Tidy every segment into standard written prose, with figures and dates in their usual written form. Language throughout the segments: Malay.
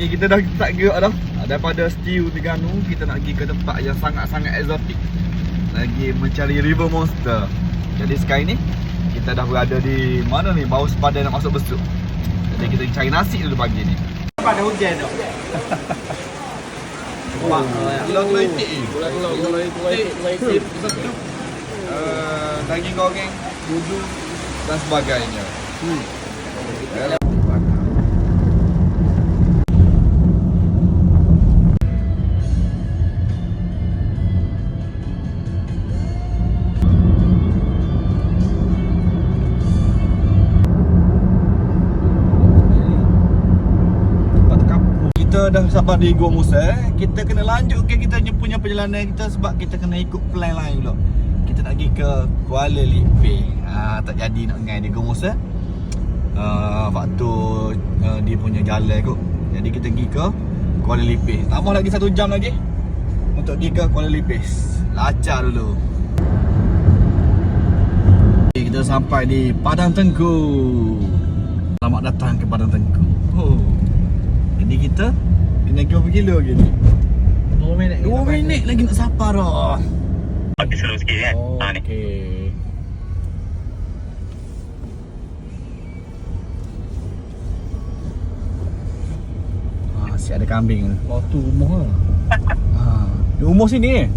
ni kita dah tak gerak dah. Daripada Stew Terengganu, kita nak pergi ke tempat yang sangat-sangat eksotik. Lagi mencari river monster. Jadi sekarang ni kita dah berada di mana ni? Baru sepadan nak masuk besuk. Jadi kita cari nasi dulu pagi ni. Pada hujan tu. Gula-gula itik ni. Gula-gula itik. Daging goreng, budu dan sebagainya. Kita dah sampai di Gua Musa. Kita kena lanjutkan kita punya perjalanan kita sebab kita kena ikut plan lain pula. Kita nak pergi ke Kuala Lumpur. Tak jadi nak ngai di Gua Musa. Waktu dia punya jalan kot. Jadi kita pergi ke Kuala Lumpur. Tambah lagi 1 jam lagi untuk pergi ke Kuala Lumpur. Lacak dulu. Kita sampai di Padang Tengku. Selamat datang ke Padang Tengku. Jadi kita kena berapa kilo lagi ni? 2 minit. 2 minit lagi nak sampai dah. Habis slow sikit kan. Ni. Okey. Si ada kambing tu. Oh tu rumah lah. Rumah sini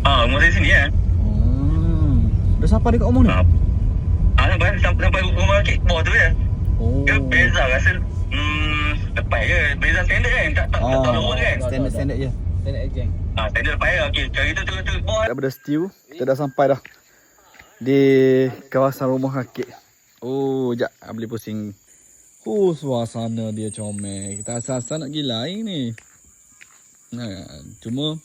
Rumah saya sini kan. Dah sampai dekat rumah ni? Sampai rumah kek bawah tu ya. Ke beza rasa lepas je. Beza standard kan. Tak tahu lorong kan. Standard je. Standard ejeng. Standard lepas je. Okey, cari tu bawah. Daripada Stew, kita dah sampai dah di kawasan rumah kakek. Sekejap boleh pusing. Suasana dia comel. Kita asal-asal nak gila ni. Cuma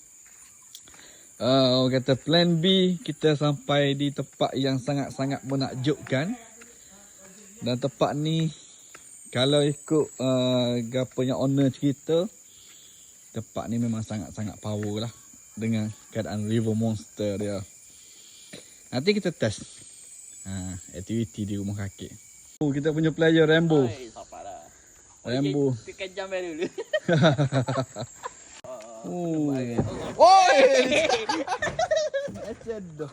orang kata plan B, kita sampai di tempat yang sangat-sangat menakjubkan. Dan tempat ni kalau ikut gapanya owner cerita, tempat ni memang sangat-sangat power lah dengan keadaan river monster dia. Nanti kita test aktiviti di rumah kakek. Kita punya player Rambo. Rambo. Kejam dulu. Macam dah.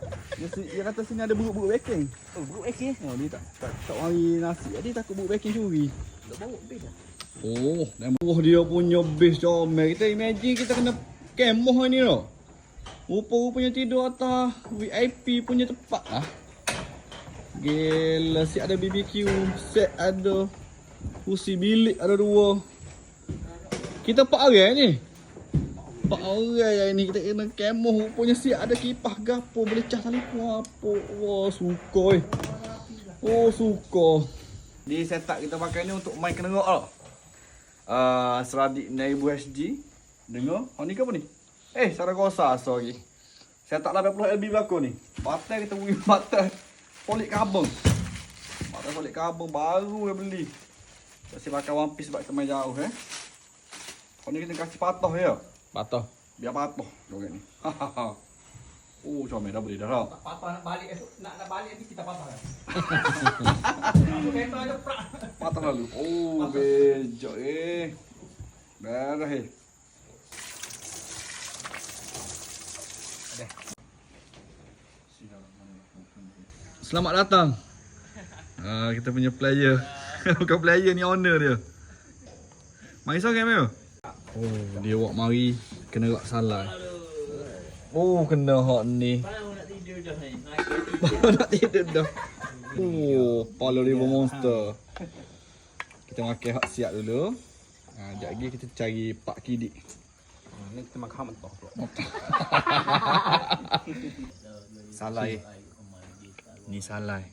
Dia kata sini ada buruk-buruk backing. Buruk backing. Dia tak mari nasi. Dia takut buruk backing curi. Tak bawa base dah. Dan bawah dia punya base comel. Kita imagine kita kena kemoh ni tau. Rupa-rupanya tidur atas VIP punya tempat lah. Gila, set ada BBQ, set ada kursi bilik ada 2. Kita 4 orang ni. 4 orang yang ni kita kena kemoh. Rupanya siap ada kipas gapo, boleh cas telefon apa. Suka. Suka. Di setup kita pakai ni untuk main kena rock tau. Seradik 1000 HG. Dengar. Ni ke apa ni? Saragossa sorry. Setup 80 LB belakang ni. Batal kita beri batal polik karbon. Batal polik karbon baru dia beli. Kasi pakai one piece sebab kita main jauh ni kita kasih patah je. Patah. Biar patah joget ni. Comel dah boleh dah tau. Patah nak balik esok. Nak balik nanti kita patah dah. Aku kereta ada prak. Patah lalu. Bejok Berah Selamat datang. Kita punya player. Bukan player ni, owner dia. Mari sorang Mel. Dia walk mari kena rak salah. Kena hak ni. Baru nak tidur dah ni. Nak tidur dah. Pala river monster. Kita makan hak siap dulu. Sekejap lagi kita cari Pak Kidik. Ni kita makan mentah pula. Salai. Ni salai.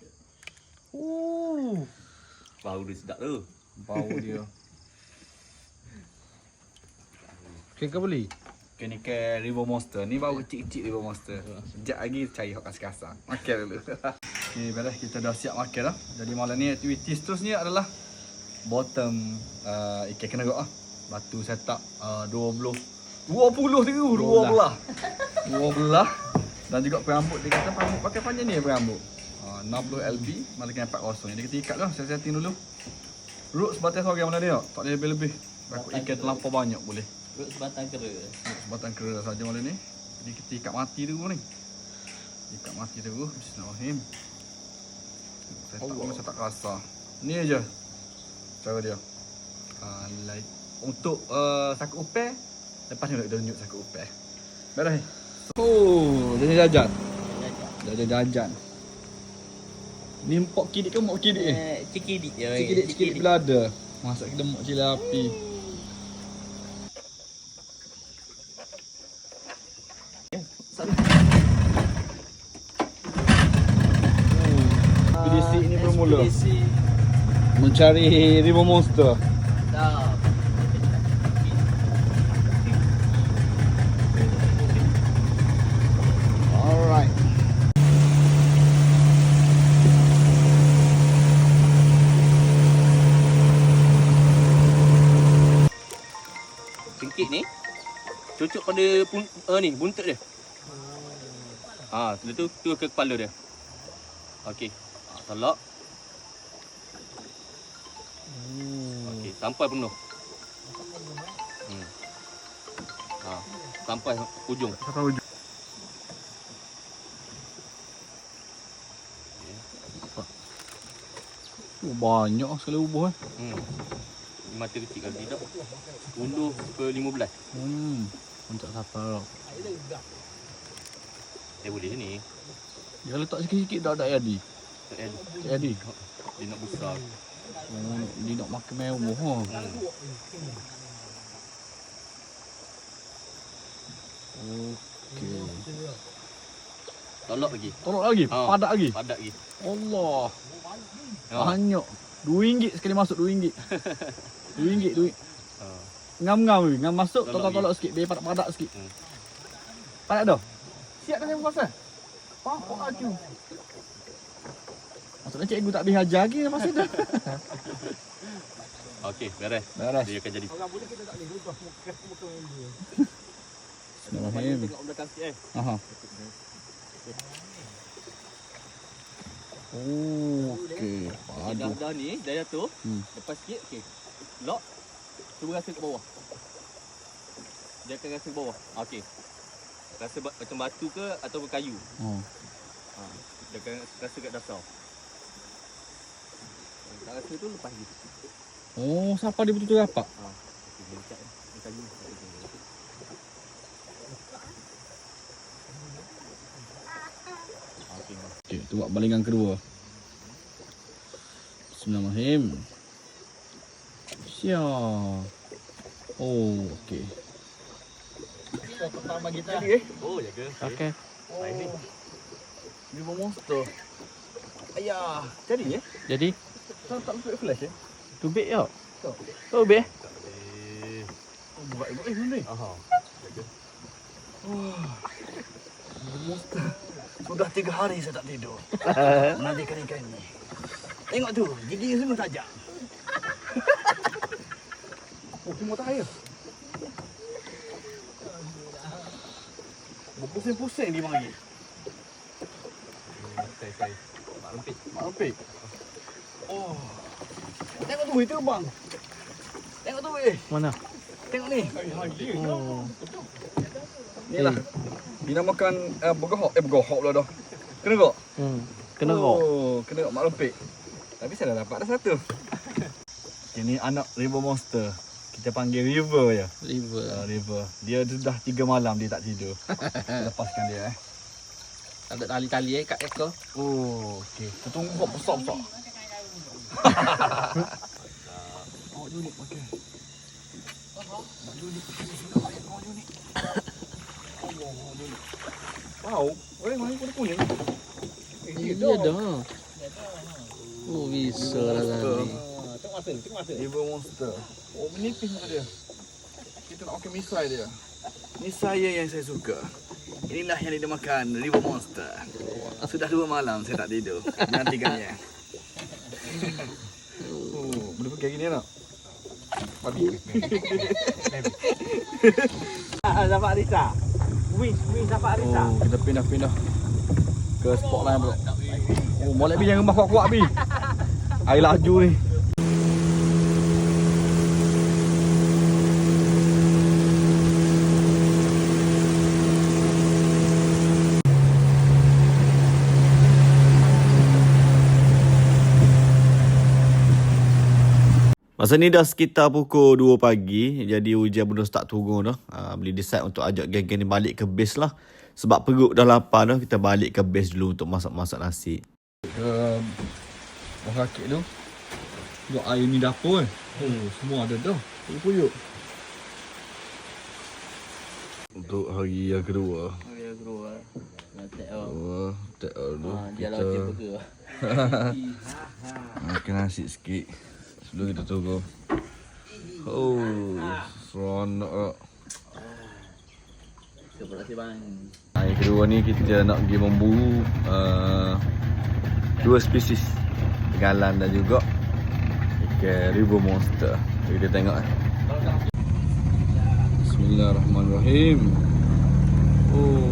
Bau dia sedap tu. Bau dia. Okey ke beli? Ni ke river monster. Ni bau kecil-kecil river monster. Sekejap lagi cari hok kasar-kasar. Makan dulu. Okey, baiklah kita dah siap makan dah. Jadi malam ni aktiviti seterusnya adalah bottom ikan kena gok ah. Batu setup 20 dan juga perambut dia kata perambut pakai panjang ni perambut. 60 LB malah kena 40. Jadi kita ikat dah, setting dulu. Root sebatas orang mana dia tak boleh lebih-lebih. Takut ikan terlampau banyak boleh. Perut sebatang kera. Sebatang kera saja malam ni. Jadi kita ikat mati dulu ni. Ikat mati dulu. Bismillahirrahmanirrahim. Saya tak rasa. Ni aja cara dia. Like untuk sakut upel, lepas ni nak tunjuk sakut upel. Beres. Oh, jajan. Jajan. Ni mpok kidik ke mak kidik ni? Cikidik je. Cikidik belada. Masak kita mak cili api. Ekspedisi ini bermula mencari river monster. Dah. Alright. Cengkit ni cocok pada ni buntut dia. Lepas tu ke kepala dia. Okey. Tolak. Okey, sampai penuh. Sampai ujung. Sampai ujung. Banyak sekali ubuh Mata kecil kalau tidak. Unduh ke 15. Untuk siapa? Boleh ni. Dia letak sikit-sikit dah tak jadi. Tak ada. Tak jadi. Dia nak besar. Dia nak makan mewah. Okey. Tolak lagi. Tolak lagi? Padat lagi? Padat lagi. Allah. Banyak. RM2 sekali masuk RM2. RM2. Ngam-ngam ni. Ngam masuk, tolak-tolak sikit. Biar padat-padat sikit. Padat dah? Siap dah saya puasa? Apa laju? Maksudnya cikgu tak habis ajar lagi masa dah. Okey, beres. Dia akan jadi. Orang boleh kita tak boleh berubah muka dia. Bismillahirrahmanirrahim. Tengok belakang sikit Aha. Okey. Dah ni, dah jatuh. Lepas sikit, okey. Lock. Cuba rasa ke bawah. Dia akan rasa ke bawah. Okey. Rasa macam batu ke ataupun kayu. Dia akan rasa kat dasar. Tak rasa tu lepas je. Oh, siapa dia betul-betul rapat? Dia dekat ni kayu. Okey, tu buat balingan kedua. Bismillahirrahmanirrahim. Siap. Oh, okey. Pertama kita. Oh, jaga. Okey. Baik ni. River monster. Ayah, jadi Jadi? Tak lupa flash Tubik ya. Tubik. Buat ni. Aha. Monster. Sudah 3 hari saya tak tidur. Mandikan ikan ni. Tengok tu, gigi semua tajam. Semua tak air. Berpusing-pusing dia mari. Sai. Mak Rempit. Oh. Tengok tu itu bang. Tengok tu Mana? Tengok ni. Ni lah. Dinamakan bergohok pula dah. Kena kok? Kena rock. Oh, kena mak rempit. Tapi saya dah dapat dah satu. Ini anak river monster. Kita panggil river je. River. Dia dah 3 malam dia tak tidur. Kita lepaskan dia Ada tali-tali kat ekor. Oh, okey. Kita tunggu kok besar-besar. Awak unik pakai. Wow, mana kuning? Dia dah. Oh, bisa lah tadi. Tengok mata. River monster. Oh, menipis muka dia. Kita nak makan misai dia. Ni saya yang saya suka. Inilah yang dinamakan river monster. Sudah 2 malam saya tak tidur. Nantikannya. Oh, boleh pakai gini tak? Babi. Dapat Arisa. Win dapat Arisa. Oh, kita pindah-pindah ke spot lain pula. Oh, molek bi jangan rembah kuat-kuat bi. Air laju ni. Masa ni dah sekitar pukul 2 pagi. Jadi hujan belum start turun dah. Boleh decide untuk ajak geng-geng ni balik ke base lah. Sebab perut dah lapar dah. Kita balik ke base dulu untuk masak-masak nasi. Bawah kaki tu. Tengok air ni dapur kan. Semua ada dah. Puyuk. Untuk hari yang kedua. Dia keluar. Nak Tak dulu. dia lah dia burger. Makan nasi sikit. Sebelum kita tunggu. Oh, seronok tak? Terima kasih bang. Hari kedua ni kita nak pergi memburu 2 spesies galan dan juga ikan river monster. Jadi kita tengok Bismillahirrahmanirrahim. Oh.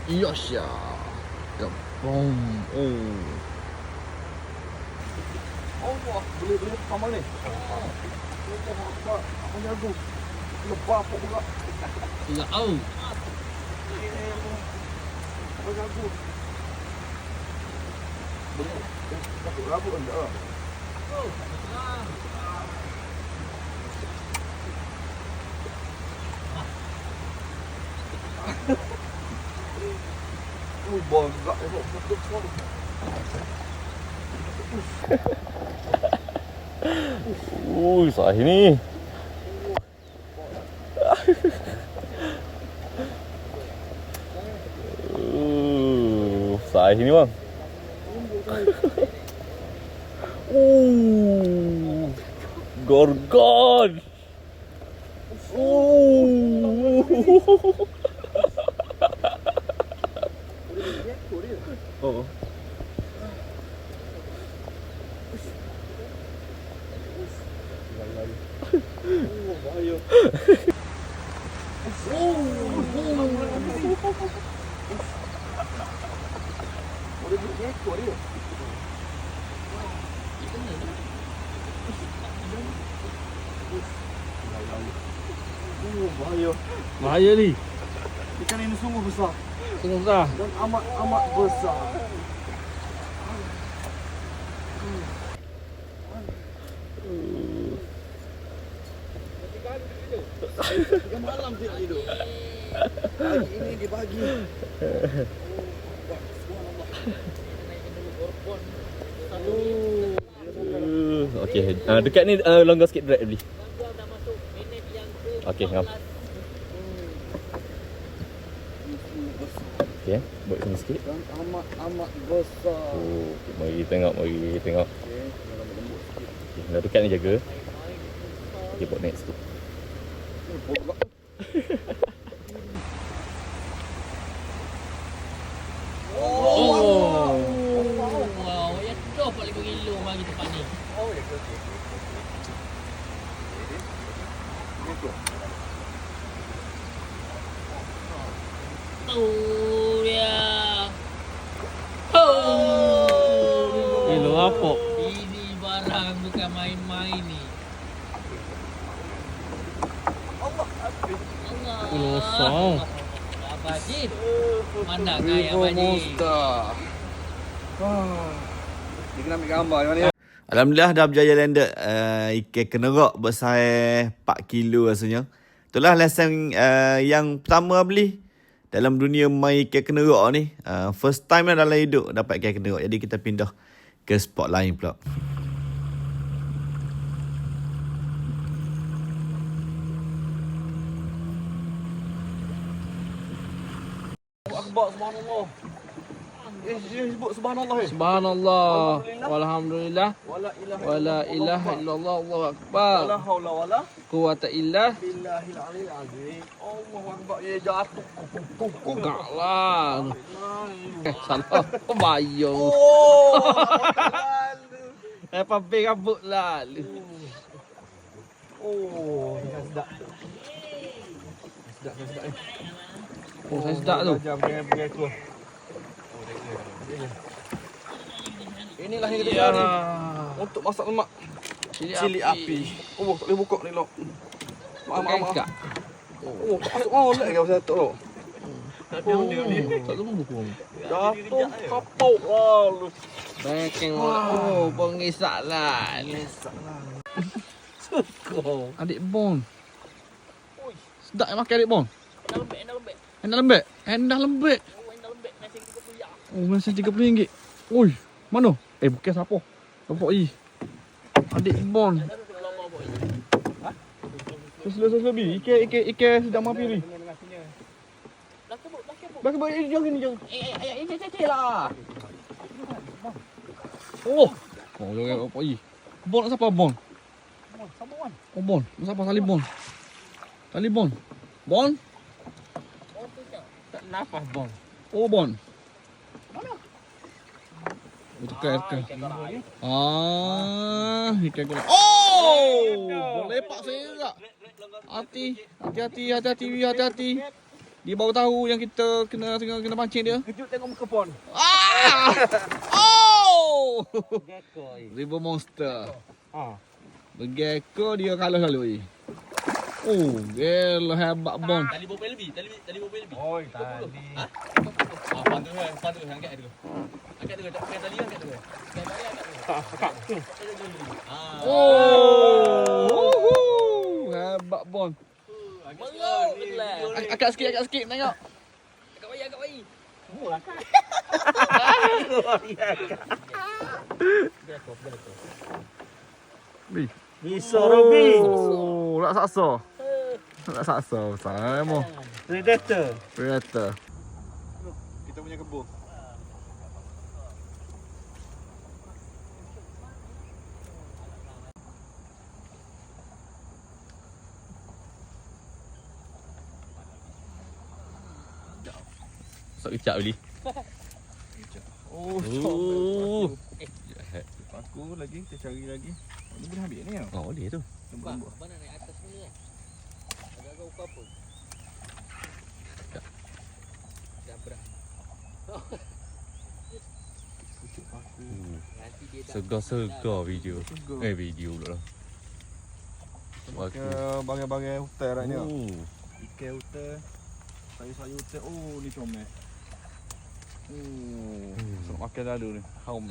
Yosha. Gabong. Oh. Allah, boleh pamal ni. Apa jago? Lepas apa pula? Ya au. Apa jago? Boleh. Takut rabut enggak? Bangga tengok betul semua. Sahih ni. Sahih ni bang. Gorgon. Oh. Bahaya. Boleh beli ekor dia. Bahaya. Bahaya ni. Ikan ini sungguh besar. Tengok dah. Dan amat besar. Tiga malam dia hidup. Pagi ini dia pagi. Okey, dekat ni longgar sikit drag beli. Okey, ngam. Okey, buat sini sikit. Dan amat besar. Oh, mari tengok. Okey, dah dekat ni jaga. Okey, buat next tu. Wow, ya dah 45 kilo bagi tempat ni. Oh, ya, okey. Tu dia. Oh. Kilo apa? Ini barang bukan main-main ni. Kosong. Abajib. Mana kaya abajib? Dia kena ambil gambar di mana ya? Alhamdulillah dah berjaya landed ikan kenerak besar 4 kilo rasanya. Itulah lesson yang pertama beli dalam dunia main ikan kenerak ni. First time lah dalam hidup dapat ikan kenerak. Jadi kita pindah ke spot lain pula. Akbar subhanallah. dia sebut subhanallah. Subhanallah. Walhamdulillah. Wala ilaha illallah. Allahu akbar. La haula wala Quwata illa billahil aliyil azim. Allahu akbar. Ya jatuh. enggak lah. Salah. Bayang. Oh. Apa rambut lah. Oh, sedap. Sedap. Oh, saya sedap tu. Jam pergi tu. Inilah yang kita Ya. cari untuk masak lemak. Cili api. Oh, tak boleh buka ni loh. Maaf. Enggak. Oh, tak masuk molek ke pasal tu loh. Tak tahu buku. Jatuh kapau lalu. Bengkeng oh, pengisak lah. Adik Bon. Sedap makan adik Bon. Endah lembek. Oh, masih RM30. Oi, mana? Bukan siapa. Nampak i. Adik Bon. Sesle bi. Ike sedang mapi ni. Bagi jangan ni jangan. lah. Oh, jangan apa i. Bon nak siapa Bon? Oh, Bon. Nak siapa Salib Bon? Bon? Tak nafas Bon. Oh, Bon. Tekan. Ikan gula. Oh! Boleh lepak saya tak? Hati-hati. Dia baru tahu yang kita kena pancing dia. Kejut tengok muka Pon. Oh! Gekoi. River monster. Ha. Bergekko dia kalah selalu. Oh, gila hebat Bon. Tali berapa lebih? Oi, tadi. Pandu angkat dulu. Angkat dulu, tak pakai tali angkat dulu. Oh! Hebat Bon. Agak sikit tengok. Agak bayi. Bisa Robi. Oh, nak saksa. Sama. Predator. Kita punya kebun. Sok kecap beli. Oh. Aku lagi, kita cari lagi. Ni boleh ambil ni tau. Oh, boleh tu. Mana naik atas ni kan? Agak-agak ukur apa? Dah berat. Nanti dia dah Segar video. Video pula. Bagai-bagai hutan rak ni. Oh. Ikan hutan. Sayur hutan. Oh, ni comel. Oh, sok makan lalu ni. Haum.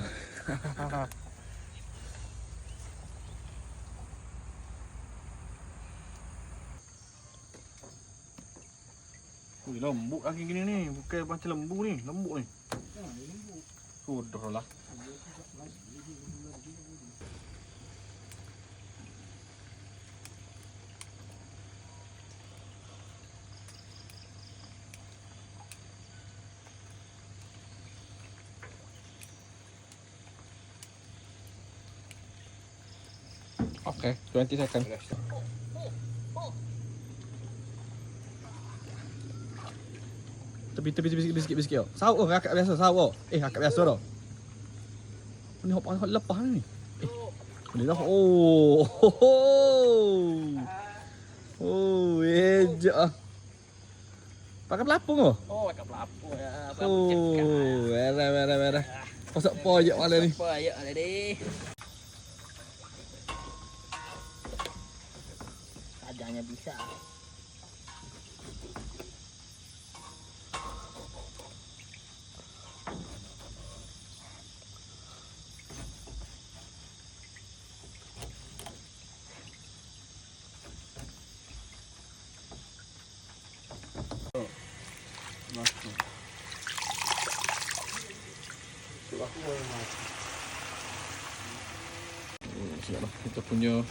Ui, lembut lagi gini ni. Bukan macam lembu ni. Lembut ni. Sudah lah. Okay, 20 seconds. Tepi sikit. Sauk kakak biasa sauk. Kakak biasa dah. Ni hop lepas ni. Ni dah. Oh. Oh, ejak. Pakai pelapung ke? Oh, kat pelapung ya. Oh, merah. Pasal poyak malam ni. Apa ayat ada deh. Tajamnya bisa. Siaplah kita punya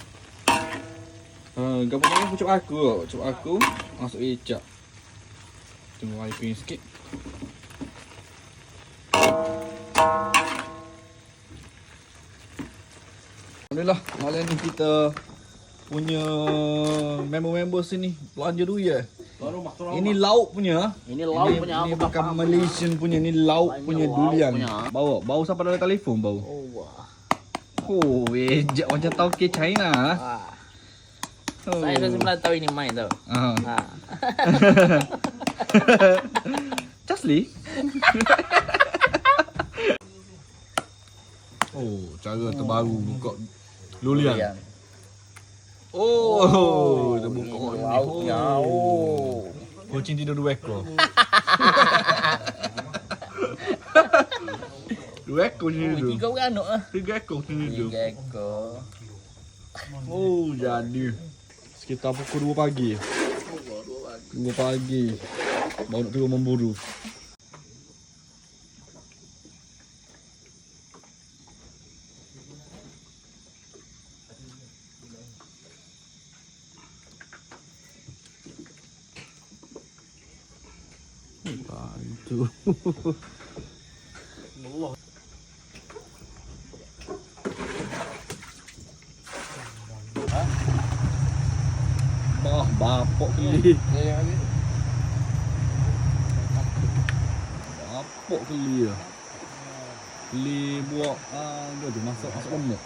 gambar pucuk aku masuk ejak. Tunggu air pin sikit. Alhamdulillah, malam ni kita punya member-member sini belanja durian. Ini lauk punya. Ini lauk punya. Ini Aku tak bukan faham. Malaysian punya, ni lauk Ini punya lauk durian. punya. Bau sampai dalam telefon bau. Oh, wah. Oh, ejak macam tauke China. Wah. Oh. Saya sebenarnya tahu ini main tau. Ah. Ha. Jasli. Oh, cara terbaru buka lulian. Oh, dia buka ni. Lauknya. Oh. Kucing tidur 2 ekor. 2 ekor sini tu. 3 orang anak ah. 3 ekor sini tu. 3 ekor. Oh, jadi. Sekitar pukul 2 pagi. 2 pagi. Baru nak turun memburu. Itu. Bapak geli. Bapak geli ya. Geli buat dia tu masuk lemak.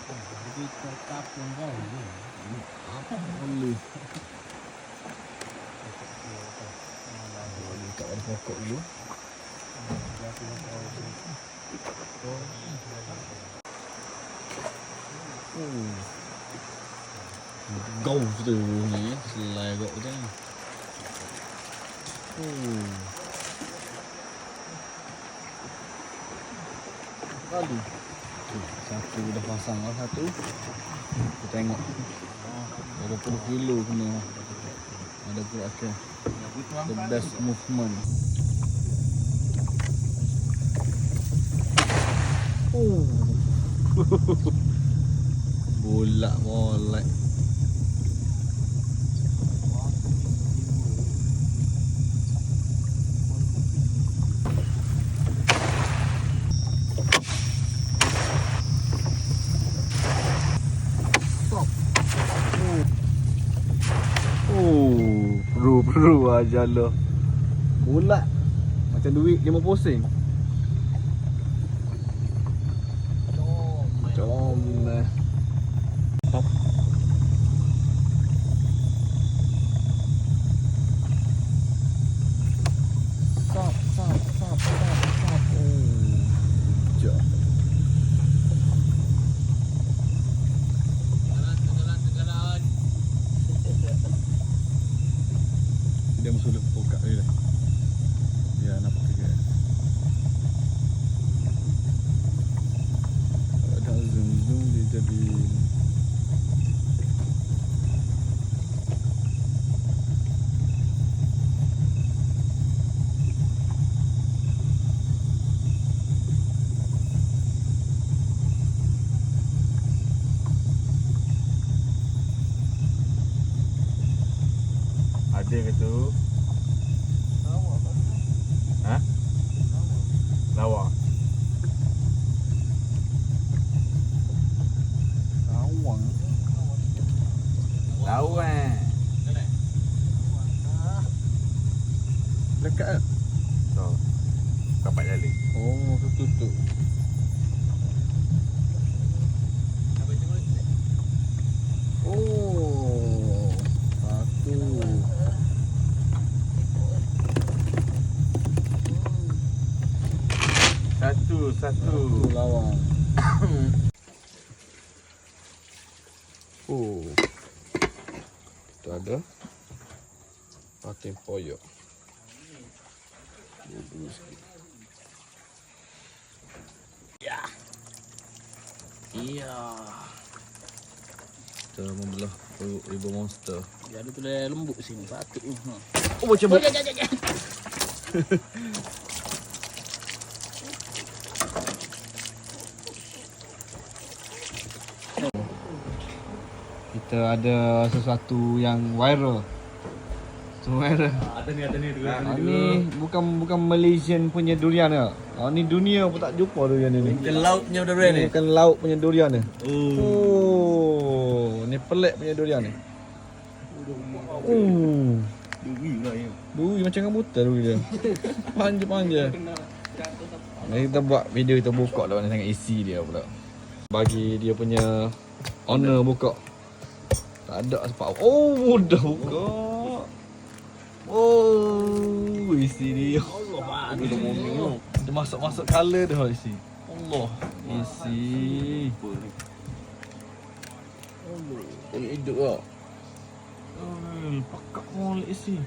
Apa geli. Kat ada pokok dulu. Gau tu ni, selai kok tu. Kali. Satu dah pasang lah satu. Kita tengok. 20 kilo kena. Ada pula ke. The best movement. Bolak. Peru aja lo. Bulat. Macam duit 50 sen. Jom lah. Sap. Oh. Jom. Tegalan. Dia mesti boleh buka ni dah. Ya, nampak juga. Ada zoom dia jadi. Ada ke tu? Ha? Lawa. Awang. Lawa. Dekat ke? So, kapak jali. Oh, tutup. Oh. Satu lawang. Itu ada pakai poyok. Iya. Kita membelah ribu monster. Jadi tu dia lembut sini patut tu. Oh, macam Oh, ya. kita ada sesuatu yang viral. Viral. Ada ni dua. Ni bukan Malaysian punya durian ke? Ni dunia pun tak jumpa durian ni. Bukan laut punya durian ni. Bukan laut punya durian ni. Oh. Oh, ni pelik punya durian ni. Duri lah ya. Duri macam rambutan duri dia. Panjang-panjang. Ni kita buat video kita buka lah, ni sangat isi dia pula. Bagi dia punya owner buka. Tak ada sebab. Oh, mudah buka. Oh, isi dia. Dia masuk-masuk color dah isi. Allah, isi. Ini hidup lah. Pakak molek isi.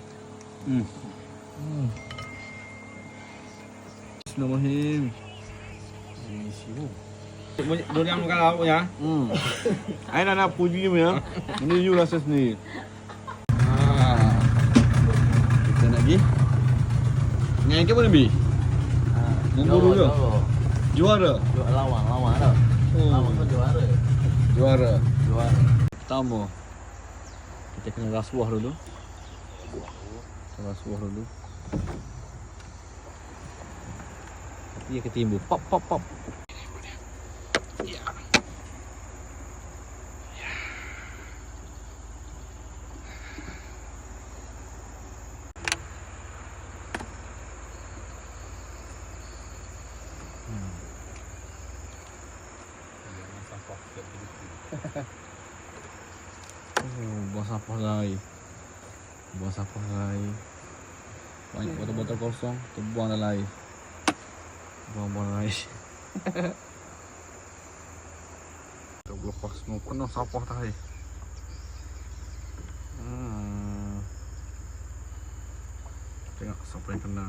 Bismillahirrahmanirrahim. Isi pun. Durian bukan lauk ya. I nak puji you ya. Ini you rasa sendiri. Kita nak pergi. Ngai ke mana bi? Nombor dulu. Juara. Lawan dah. Lawan tu juara. Juara. Pertama, kita kena rasuah dulu. Rasuah dulu. Dia ketimbul. Pop pop pop. Ya. Buang sampah lagi. Buang sampah lagi. Banyak botol-botol kosong, terbuang dalam air. Buang-buang dalam air. Kita lepas semua penuh sampah tadi. Tengok siapa yang kena.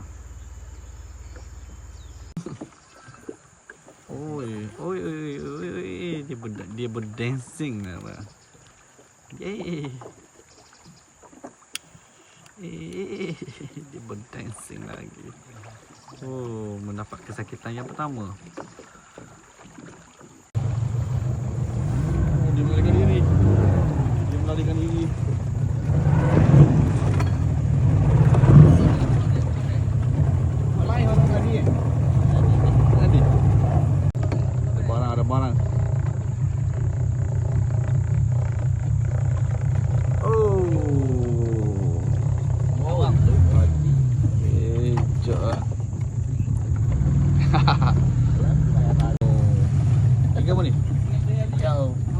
Oi, dia berdancing apa? Yeay. Dia berdancing lagi. Oh, mendapat kesakitan yang pertama. Dia melarikan diri. Ada barang. Tiga apa ni?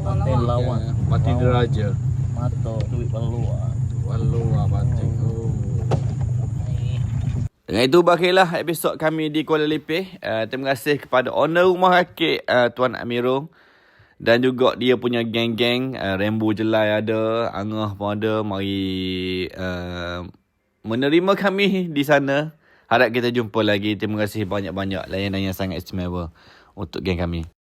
Batin lawan. Batin diraja. Mata duit peluar. Wallah batin. Dengan itu berakhirlah episod kami di Kuala Lumpur. Terima kasih kepada owner rumah rakit Tuan Amirul. Dan juga dia punya geng-geng. Rainbow Jelai ada, Angah pun ada. Mari menerima kami di sana. Harap kita jumpa lagi. Terima kasih banyak-banyak layanan yang sangat istimewa untuk geng kami.